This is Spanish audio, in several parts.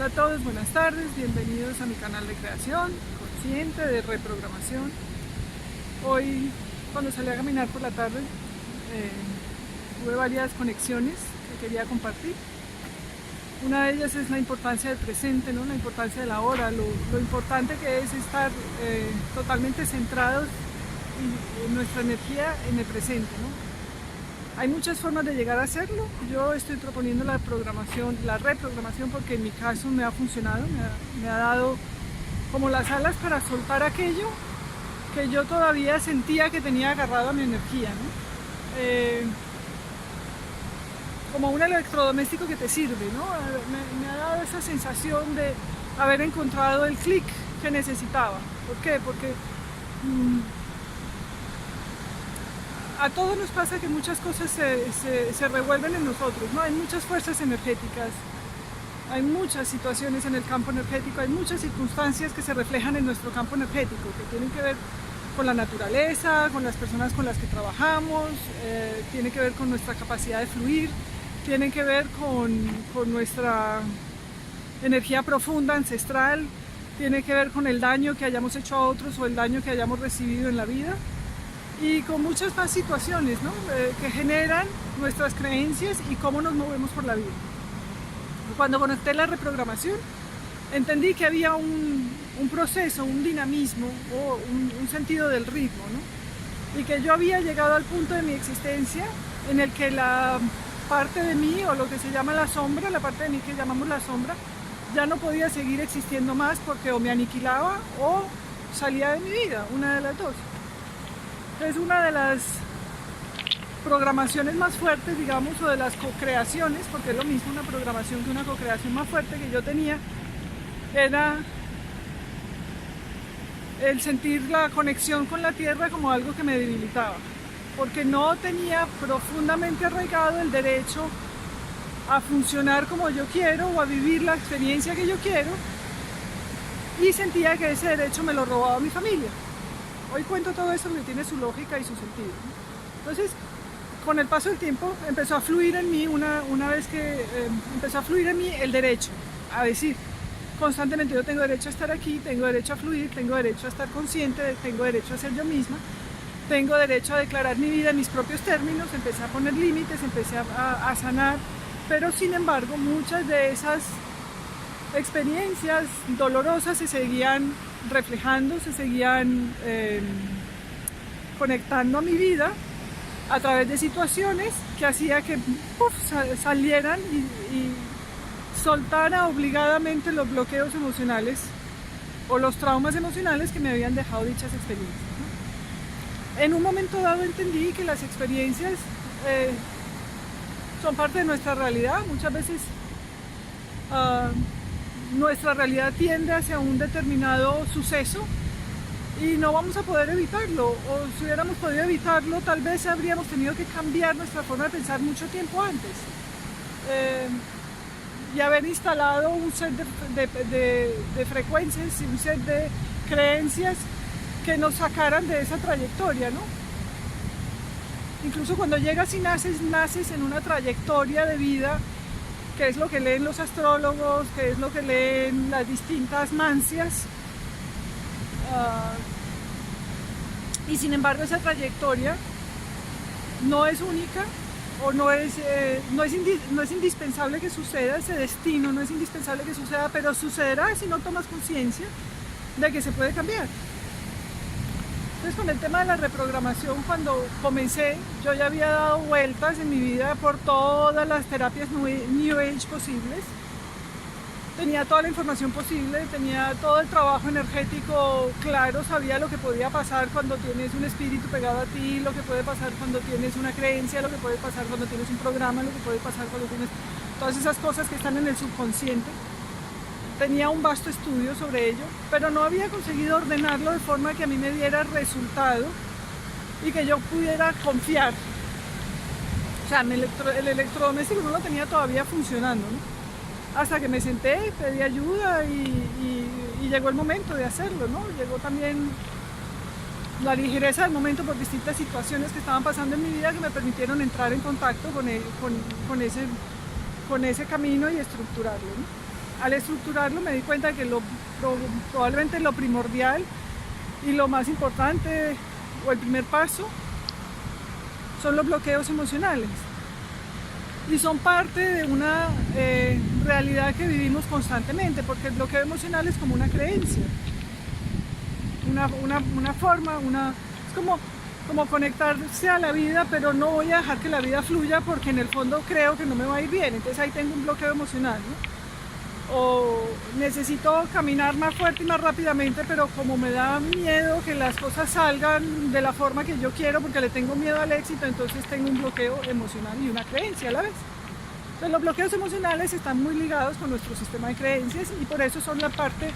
Hola a todos, buenas tardes, bienvenidos a mi canal de creación consciente de reprogramación. Hoy, cuando salí a caminar por la tarde, tuve varias conexiones que quería compartir. Una de ellas es la importancia del presente, ¿no? La importancia de la hora, lo importante que es estar totalmente centrados en nuestra energía en el presente, ¿no? Hay muchas formas de llegar a hacerlo. Yo estoy proponiendo la reprogramación, porque en mi caso me ha funcionado, me ha dado como las alas para soltar aquello que yo todavía sentía que tenía agarrado a mi energía, ¿no? Como un electrodoméstico que te sirve, ¿no? Me ha dado esa sensación de haber encontrado el clic que necesitaba. ¿Por qué? Porque a todos nos pasa que muchas cosas se revuelven en nosotros, ¿no? Hay muchas fuerzas energéticas, hay muchas situaciones en el campo energético, hay muchas circunstancias que se reflejan en nuestro campo energético, que tienen que ver con la naturaleza, con las personas con las que trabajamos, tiene que ver con nuestra capacidad de fluir, tienen que ver con nuestra energía profunda, ancestral, tiene que ver con el daño que hayamos hecho a otros o el daño que hayamos recibido en la vida. Y con muchas más situaciones, ¿no? Que generan nuestras creencias y cómo nos movemos por la vida. Cuando conecté la reprogramación, entendí que había un proceso, un dinamismo o un sentido del ritmo, ¿no? Y que yo había llegado al punto de mi existencia en el que la parte de mí, o lo que se llama la sombra, la parte de mí que llamamos la sombra, ya no podía seguir existiendo más, porque o me aniquilaba o salía de mi vida, una de las dos. Es una de las programaciones más fuertes, digamos, o de las co-creaciones, porque es lo mismo una programación que una co-creación más fuerte que yo tenía, era el sentir la conexión con la tierra como algo que me debilitaba, porque no tenía profundamente arraigado el derecho a funcionar como yo quiero o a vivir la experiencia que yo quiero, y sentía que ese derecho me lo robaba mi familia. Hoy cuento todo eso porque tiene su lógica y su sentido, ¿no? Entonces, con el paso del tiempo empezó a fluir en mí, una vez que empezó a fluir en mí el derecho a decir constantemente: yo tengo derecho a estar aquí, tengo derecho a fluir, tengo derecho a estar consciente, tengo derecho a ser yo misma, tengo derecho a declarar mi vida en mis propios términos. Empecé a poner límites, empecé a sanar, pero sin embargo muchas de esas experiencias dolorosas se seguían reflejando, se seguían conectando a mi vida a través de situaciones que hacía que salieran y soltara obligadamente los bloqueos emocionales o los traumas emocionales que me habían dejado dichas experiencias, ¿no? En un momento dado entendí que las experiencias son parte de nuestra realidad. Muchas veces nuestra realidad tiende hacia un determinado suceso y no vamos a poder evitarlo, o si hubiéramos podido evitarlo, tal vez habríamos tenido que cambiar nuestra forma de pensar mucho tiempo antes, y haber instalado un set de frecuencias y un set de creencias que nos sacaran de esa trayectoria, ¿no? Incluso cuando llegas y naces en una trayectoria de vida, que es lo que leen los astrólogos, que es lo que leen las distintas mancias, y sin embargo esa trayectoria no es única, o no es indispensable que suceda. Ese destino no es indispensable que suceda, pero sucederá si no tomas conciencia de que se puede cambiar. Entonces, con el tema de la reprogramación, cuando comencé, yo ya había dado vueltas en mi vida por todas las terapias New Age posibles. Tenía toda la información posible, tenía todo el trabajo energético claro, sabía lo que podía pasar cuando tienes un espíritu pegado a ti, lo que puede pasar cuando tienes una creencia, lo que puede pasar cuando tienes un programa, lo que puede pasar cuando tienes todas esas cosas que están en el subconsciente. Tenía un vasto estudio sobre ello, pero no había conseguido ordenarlo de forma que a mí me diera resultado y que yo pudiera confiar. O sea, el electrodoméstico no lo tenía todavía funcionando, ¿no? Hasta que me senté, pedí ayuda y llegó el momento de hacerlo, ¿no? Llegó también la ligereza del momento por distintas situaciones que estaban pasando en mi vida que me permitieron entrar en contacto con ese camino y estructurarlo, ¿no? al estructurarlo me di cuenta que probablemente lo primordial y lo más importante o el primer paso son los bloqueos emocionales. Y son parte de una realidad que vivimos constantemente, porque el bloqueo emocional es como una creencia, una forma, es como conectarse a la vida, pero no voy a dejar que la vida fluya porque en el fondo creo que no me va a ir bien, entonces ahí tengo un bloqueo emocional, ¿no? O necesito caminar más fuerte y más rápidamente, pero como me da miedo que las cosas salgan de la forma que yo quiero porque le tengo miedo al éxito, entonces tengo un bloqueo emocional y una creencia a la vez. Entonces los bloqueos emocionales están muy ligados con nuestro sistema de creencias y por eso son la parte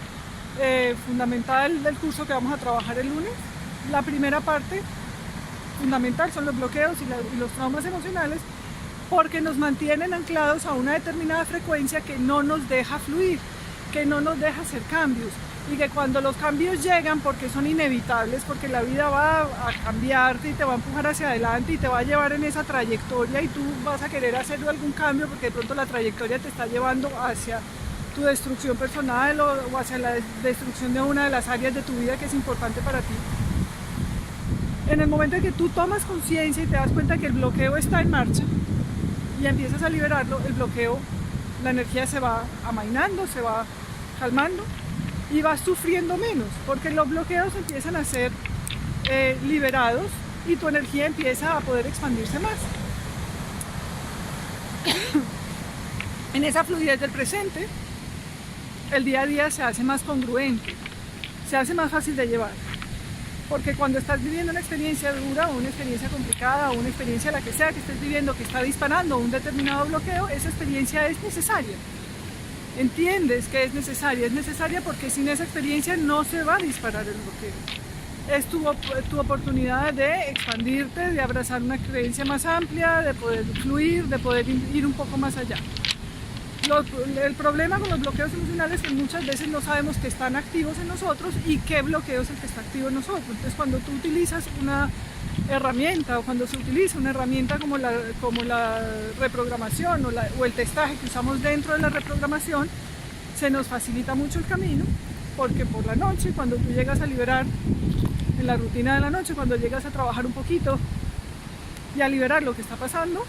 fundamental del curso que vamos a trabajar el lunes. La primera parte fundamental son los bloqueos y los traumas emocionales, porque nos mantienen anclados a una determinada frecuencia que no nos deja fluir, que no nos deja hacer cambios, y que cuando los cambios llegan, porque son inevitables, porque la vida va a cambiarte y te va a empujar hacia adelante y te va a llevar en esa trayectoria y tú vas a querer hacer algún cambio porque de pronto la trayectoria te está llevando hacia tu destrucción personal o hacia la destrucción de una de las áreas de tu vida que es importante para ti. En el momento en que tú tomas conciencia y te das cuenta que el bloqueo está en marcha, y empiezas a liberarlo, el bloqueo, la energía se va amainando, se va calmando y vas sufriendo menos, porque los bloqueos empiezan a ser liberados y tu energía empieza a poder expandirse más. En esa fluidez del presente, el día a día se hace más congruente, se hace más fácil de llevar. Porque cuando estás viviendo una experiencia dura o una experiencia complicada o una experiencia la que sea que estés viviendo que está disparando un determinado bloqueo, esa experiencia es necesaria. Entiendes que es necesaria porque sin esa experiencia no se va a disparar el bloqueo. Es tu oportunidad de expandirte, de abrazar una creencia más amplia, de poder fluir, de poder ir un poco más allá. El problema con los bloqueos emocionales es que muchas veces no sabemos que están activos en nosotros y qué bloqueo es el que está activo en nosotros. Entonces cuando tú utilizas una herramienta o cuando se utiliza una herramienta como la reprogramación o el testaje que usamos dentro de la reprogramación, se nos facilita mucho el camino, porque por la noche, cuando tú llegas a liberar, en la rutina de la noche, cuando llegas a trabajar un poquito y a liberar lo que está pasando,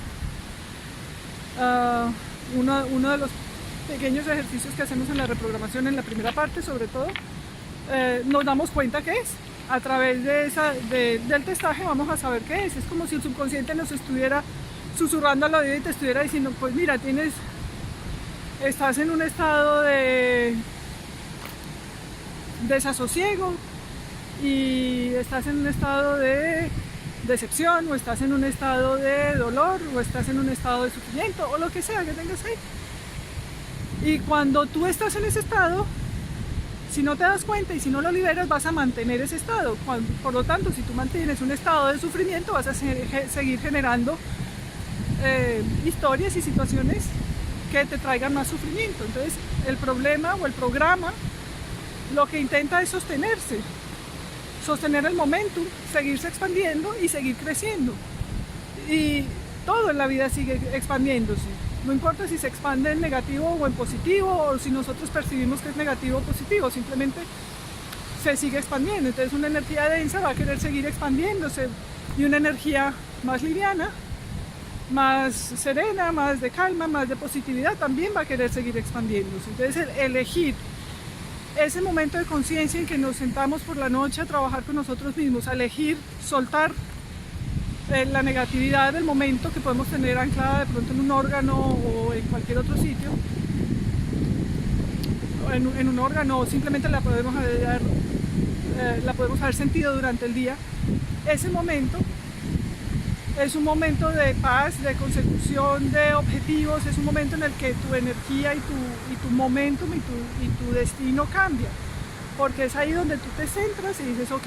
uno de los pequeños ejercicios que hacemos en la reprogramación, en la primera parte sobre todo, nos damos cuenta qué es. A través del testaje vamos a saber qué es. Es como si el subconsciente nos estuviera susurrando al oído y te estuviera diciendo, pues mira, estás en un estado de desasosiego y estás en un estado de decepción, o estás en un estado de dolor, o estás en un estado de sufrimiento, o lo que sea que tengas ahí. Y cuando tú estás en ese estado, si no te das cuenta y si no lo liberas, vas a mantener ese estado. Por lo tanto, si tú mantienes un estado de sufrimiento, vas a seguir generando historias y situaciones que te traigan más sufrimiento. Entonces, el problema o el programa lo que intenta es sostener el momentum, seguirse expandiendo y seguir creciendo. Y todo en la vida sigue expandiéndose. No importa si se expande en negativo o en positivo, o si nosotros percibimos que es negativo o positivo, simplemente se sigue expandiendo. Entonces una energía densa va a querer seguir expandiéndose y una energía más liviana, más serena, más de calma, más de positividad también va a querer seguir expandiéndose. Entonces elegir ese momento de conciencia en que nos sentamos por la noche a trabajar con nosotros mismos, a elegir soltar la negatividad del momento que podemos tener anclada de pronto en un órgano o en cualquier otro sitio, en un órgano, o simplemente la podemos haber sentido durante el día. Ese momento es un momento de paz, de consecución de objetivos, es un momento en el que tu energía y tu momentum y tu destino cambia, porque es ahí donde tú te centras y dices, ok,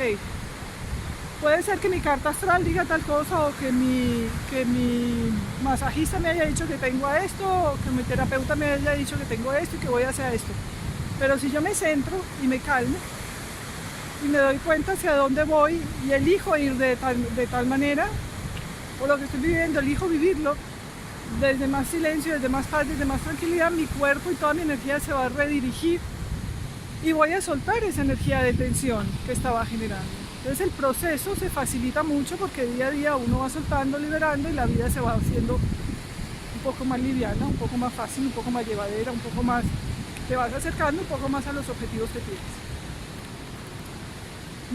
puede ser que mi carta astral diga tal cosa, o que mi masajista me haya dicho que tengo esto, o que mi terapeuta me haya dicho que tengo esto y que voy hacia esto, pero si yo me centro y me calmo y me doy cuenta hacia dónde voy y elijo ir de tal manera, o lo que estoy viviendo, elijo vivirlo desde más silencio, desde más paz, desde más tranquilidad, mi cuerpo y toda mi energía se va a redirigir y voy a soltar esa energía de tensión que estaba generando. Entonces el proceso se facilita mucho porque día a día uno va soltando, liberando y la vida se va haciendo un poco más liviana, un poco más fácil, un poco más llevadera, un poco más, te vas acercando un poco más a los objetivos que tienes.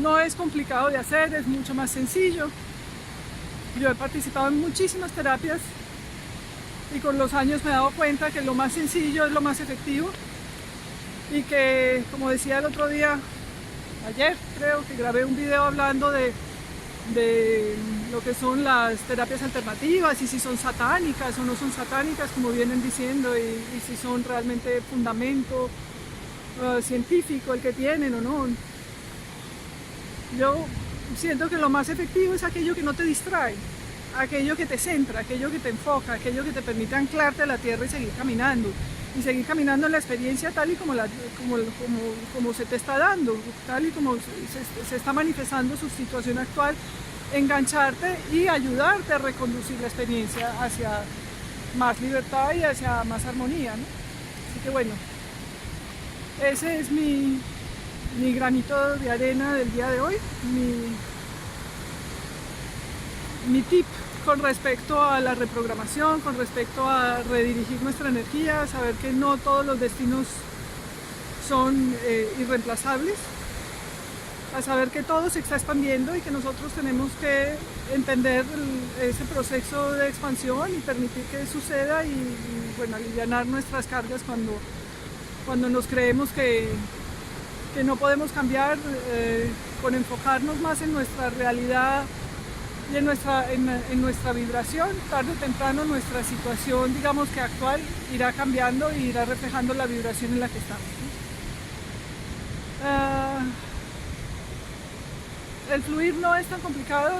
No es complicado de hacer, es mucho más sencillo. Yo he participado en muchísimas terapias y con los años me he dado cuenta que lo más sencillo es lo más efectivo y que, como decía el otro día, ayer creo que grabé un video hablando de lo que son las terapias alternativas y si son satánicas o no son satánicas como vienen diciendo y si son realmente fundamento científico el que tienen o no. Yo siento que lo más efectivo es aquello que no te distrae, aquello que te centra, aquello que te enfoca, aquello que te permite anclarte a la tierra y seguir caminando en la experiencia tal y como se te está dando, tal y como se está manifestando su situación actual, engancharte y ayudarte a reconducir la experiencia hacia más libertad y hacia más armonía, ¿no? Así que bueno, ese es mi granito de arena del día de hoy, mi tip con respecto a la reprogramación, con respecto a redirigir nuestra energía, saber que no todos los destinos son irreemplazables, a saber que todo se está expandiendo y que nosotros tenemos que entender ese proceso de expansión y permitir que suceda y bueno, alivianar nuestras cargas cuando nos creemos que no podemos cambiar, con enfocarnos más en nuestra realidad y en nuestra vibración. Tarde o temprano nuestra situación, digamos que actual, irá cambiando e irá reflejando la vibración en la que estamos, ¿no? El fluir no es tan complicado.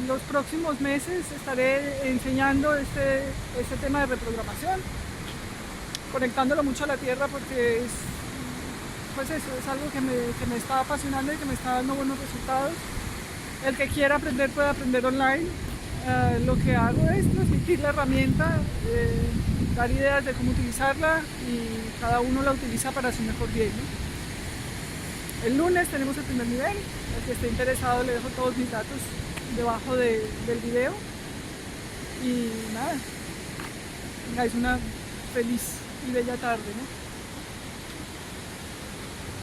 Los próximos meses estaré enseñando este tema de reprogramación, conectándolo mucho a la tierra porque pues eso, es algo que me está apasionando y que me está dando buenos resultados. El que quiera aprender puede aprender online. Lo que hago es transmitir la herramienta, dar ideas de cómo utilizarla y cada uno la utiliza para su mejor bien, ¿no? El lunes tenemos el primer nivel. El que esté interesado le dejo todos mis datos debajo del video. Y nada, tengáis una feliz y bella tarde, ¿no?